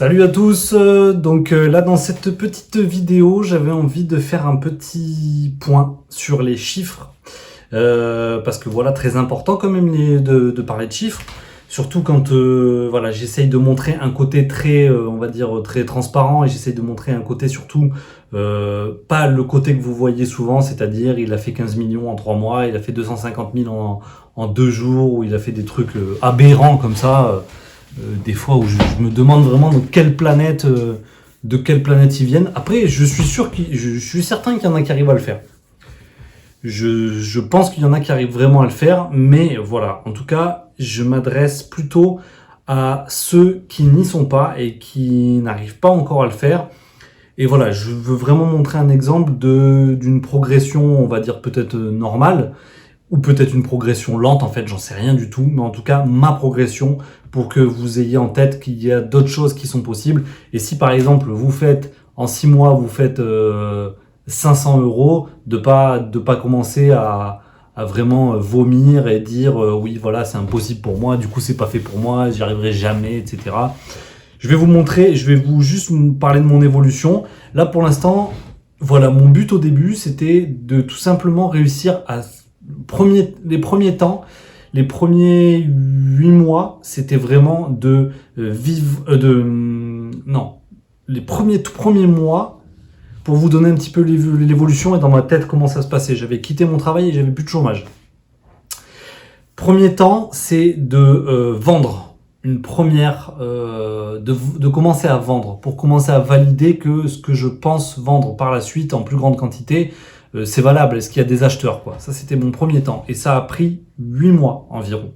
Salut à tous, là dans cette petite vidéo j'avais envie de faire un petit point sur les chiffres parce que voilà, très important quand même de parler de chiffres, surtout quand voilà, j'essaye de montrer un côté très on va dire très transparent, et j'essaye de montrer un côté surtout pas le côté que vous voyez souvent, c'est-à-dire il a fait 15 millions en 3 mois, il a fait 250 000 en 2 jours, ou il a fait des trucs aberrants comme ça. Des fois où je me demande vraiment de quelle planète ils viennent. Après, je suis certain qu'il y en a qui arrivent à le faire. Je pense qu'il y en a qui arrivent vraiment à le faire, mais voilà. En tout cas, je m'adresse plutôt à ceux qui n'y sont pas et qui n'arrivent pas encore à le faire. Et voilà, je veux vraiment montrer un exemple d'une progression, on va dire peut-être normale, ou peut-être une progression lente, en fait, j'en sais rien du tout, mais en tout cas, ma progression, pour que vous ayez en tête qu'il y a d'autres choses qui sont possibles. Et si par exemple, vous faites, en 6 mois, vous faites 500 euros, de pas commencer à vraiment vomir et dire oui, voilà, c'est impossible pour moi, du coup, c'est pas fait pour moi, j'y arriverai jamais, etc. Je vais vous montrer, je vais juste vous parler de mon évolution. Là, pour l'instant, voilà, mon but au début, c'était de tout simplement réussir à les premiers temps, les premiers 8 mois, c'était vraiment de vivre, les tout premiers mois, pour vous donner un petit peu l'évolution et dans ma tête comment ça se passait. J'avais quitté mon travail et j'avais plus de chômage. Premier temps, c'est de vendre une première, de commencer à vendre, pour commencer à valider que ce que je pense vendre par la suite en plus grande quantité, c'est valable, est-ce qu'il y a des acheteurs, quoi. Ça, c'était mon premier temps. Et ça a pris 8 mois environ.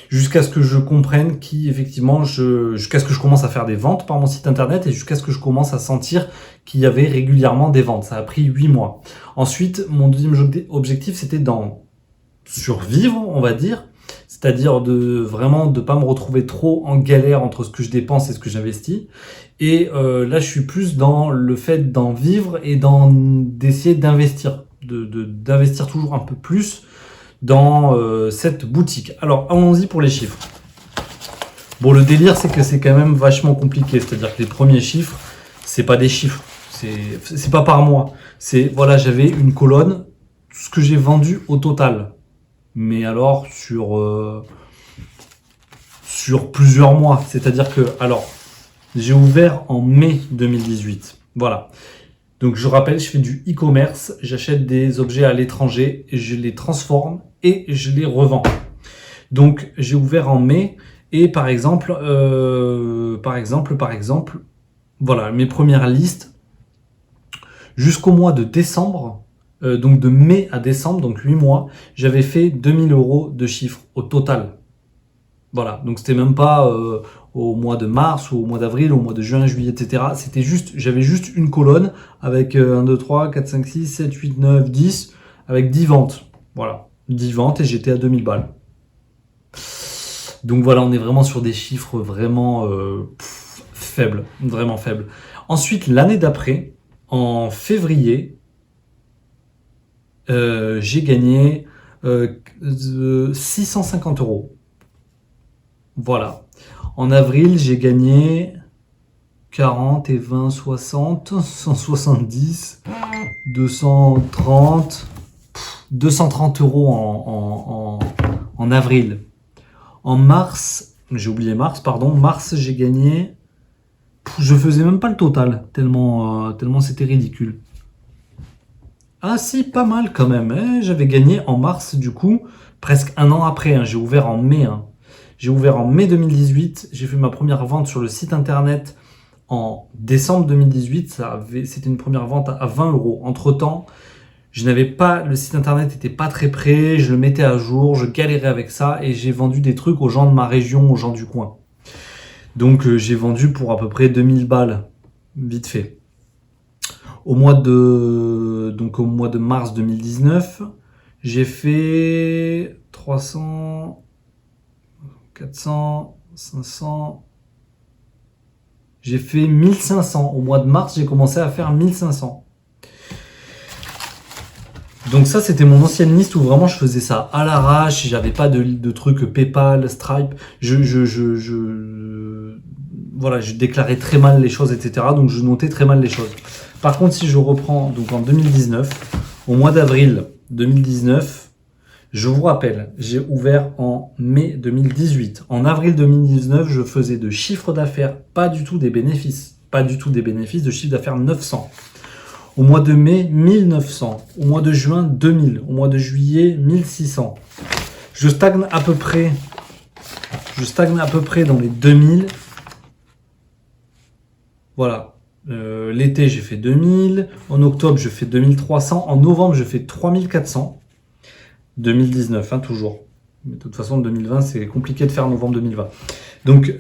Jusqu'à ce que je comprenne qu'effectivement, jusqu'à ce que je commence à faire des ventes par mon site internet et jusqu'à ce que je commence à sentir qu'il y avait régulièrement des ventes. Ça a pris 8 mois. Ensuite, mon deuxième objectif, c'était d'en survivre, on va dire. C'est-à-dire de pas me retrouver trop en galère entre ce que je dépense et ce que j'investis. Et là, je suis plus dans le fait d'en vivre et d'essayer d'investir, d'investir toujours un peu plus dans cette boutique. Alors, allons-y pour les chiffres. Bon, le délire, c'est que c'est quand même vachement compliqué. C'est-à-dire que les premiers chiffres, c'est pas des chiffres. C'est pas par mois. C'est, voilà, j'avais une colonne, ce que j'ai vendu au total. Mais alors, sur plusieurs mois. C'est-à-dire que, alors, j'ai ouvert en mai 2018. Voilà. Donc, je rappelle, je fais du e-commerce. J'achète des objets à l'étranger, je les transforme et je les revends. Donc, j'ai ouvert en mai et par exemple, voilà, mes premières listes jusqu'au mois de décembre. Donc de mai à décembre, donc 8 mois, j'avais fait 2000 euros de chiffre au total. Voilà, donc c'était même pas au mois de mars ou au mois d'avril, au mois de juin, juillet, etc. C'était juste, j'avais juste une colonne avec 1, 2, 3, 4, 5, 6, 7, 8, 9, 10, avec 10 ventes. Voilà, 10 ventes et j'étais à 2000 balles. Donc voilà, on est vraiment sur des chiffres vraiment faibles, vraiment faibles. Ensuite, l'année d'après, en février, j'ai gagné 650 euros. Voilà. En avril, j'ai gagné 40 et 20, 60, 170, 230, 230 euros en avril. En mars, j'ai oublié mars, pardon. Mars, j'ai gagné... Je faisais même pas le total, tellement c'était ridicule. Ah si, pas mal quand même. J'avais gagné en mars, du coup, presque un an après. J'ai ouvert en mai. J'ai ouvert en mai 2018. J'ai fait ma première vente sur le site internet en décembre 2018. C'était une première vente à 20 euros. Entre-temps, le site internet n'était pas très prêt. Je le mettais à jour. Je galérais avec ça. Et j'ai vendu des trucs aux gens de ma région, aux gens du coin. Donc, j'ai vendu pour à peu près 2000 balles. Vite fait. Au mois de mars 2019, j'ai fait 300, 400, 500. J'ai fait 1500. Au mois de mars, j'ai commencé à faire 1500. Donc ça, c'était mon ancienne liste où vraiment je faisais ça à l'arrache. J'avais pas de trucs PayPal, Stripe. voilà, je déclarais très mal les choses, etc. Donc je notais très mal les choses. Par contre, si je reprends donc en 2019, au mois d'avril 2019, je vous rappelle, j'ai ouvert en mai 2018. En avril 2019, je faisais de chiffre d'affaires, pas du tout des bénéfices. Pas du tout des bénéfices, de chiffre d'affaires 900. Au mois de mai, 1900. Au mois de juin, 2000. Au mois de juillet, 1600. Je stagne à peu près dans les 2000. Voilà. L'été, j'ai fait 2000. En octobre, je fais 2300. En novembre, je fais 3400. 2019, hein, toujours. Mais de toute façon, 2020, c'est compliqué de faire novembre 2020. Donc,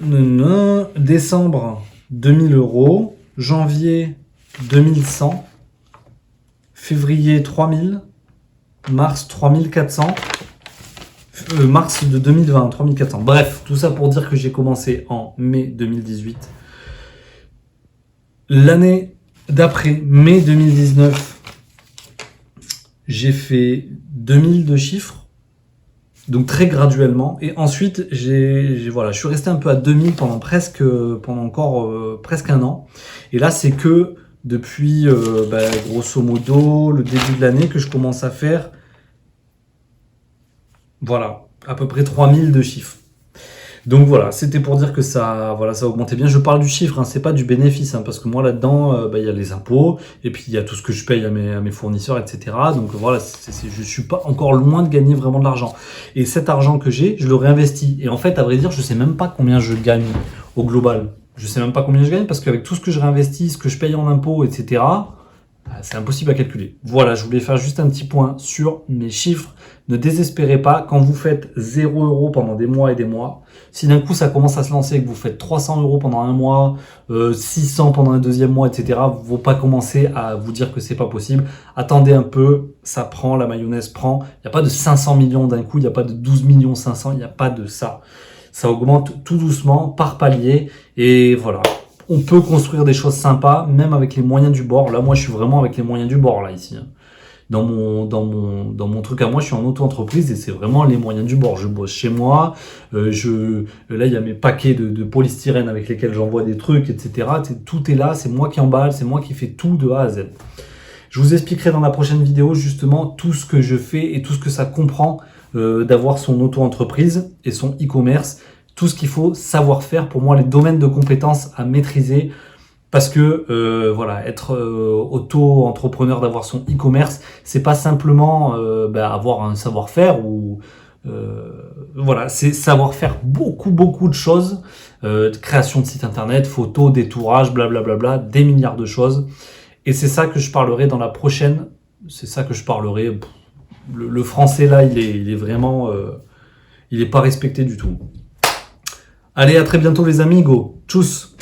décembre, 2000 euros. Janvier, 2100. Février, 3000. Mars, 3400. Mars de 2020, 3400. Bref, tout ça pour dire que j'ai commencé en mai 2018. L'année d'après, mai 2019, j'ai fait 2000 de chiffres, donc très graduellement. Et ensuite, voilà, je suis resté un peu à 2000 pendant encore presque un an. Et là, c'est que depuis, grosso modo, le début de l'année que je commence à faire, voilà, à peu près 3000 de chiffres. Donc voilà, c'était pour dire que ça augmentait bien. Je parle du chiffre, hein, c'est pas du bénéfice, hein, parce que moi là-dedans, il y a les impôts, et puis il y a tout ce que je paye à mes fournisseurs, etc. Donc voilà, je suis pas encore loin de gagner vraiment de l'argent. Et cet argent que j'ai, je le réinvestis. Et en fait, à vrai dire, je sais même pas combien je gagne au global. Je sais même pas combien je gagne, parce qu'avec tout ce que je réinvestis, ce que je paye en impôts, etc., c'est impossible à calculer. Voilà, je voulais faire juste un petit point sur mes chiffres. Ne désespérez pas, quand vous faites 0 € pendant des mois et des mois, si d'un coup ça commence à se lancer et que vous faites 300 € pendant un mois, 600 pendant un deuxième mois, etc., il ne faut pas commencer à vous dire que c'est pas possible. Attendez un peu, ça prend, la mayonnaise prend. Il n'y a pas de 500 millions d'un coup, il n'y a pas de 12 millions 500, il n'y a pas de ça. Ça augmente tout doucement, par palier, et voilà. On peut construire des choses sympas, même avec les moyens du bord. Là, moi, je suis vraiment avec les moyens du bord, là, ici. Dans mon truc à moi, je suis en auto-entreprise et c'est vraiment les moyens du bord. Je bosse chez moi. Là, il y a mes paquets de polystyrène avec lesquels j'envoie des trucs, etc. Tout est là. C'est moi qui emballe. C'est moi qui fais tout de A à Z. Je vous expliquerai dans la prochaine vidéo, justement, tout ce que je fais et tout ce que ça comprend d'avoir son auto-entreprise et son e-commerce. Tout ce qu'il faut savoir faire, pour moi, les domaines de compétences à maîtriser, parce que voilà, être auto-entrepreneur, d'avoir son e-commerce, c'est pas simplement avoir un savoir-faire ou voilà, c'est savoir faire beaucoup de choses, création de site internet, photos, détourage, blablabla, des milliards de choses. Et c'est ça que je parlerai dans la prochaine. C'est ça que je parlerai. Le français là, il est vraiment, il est pas respecté du tout. Allez, à très bientôt les amigos. Tchuss.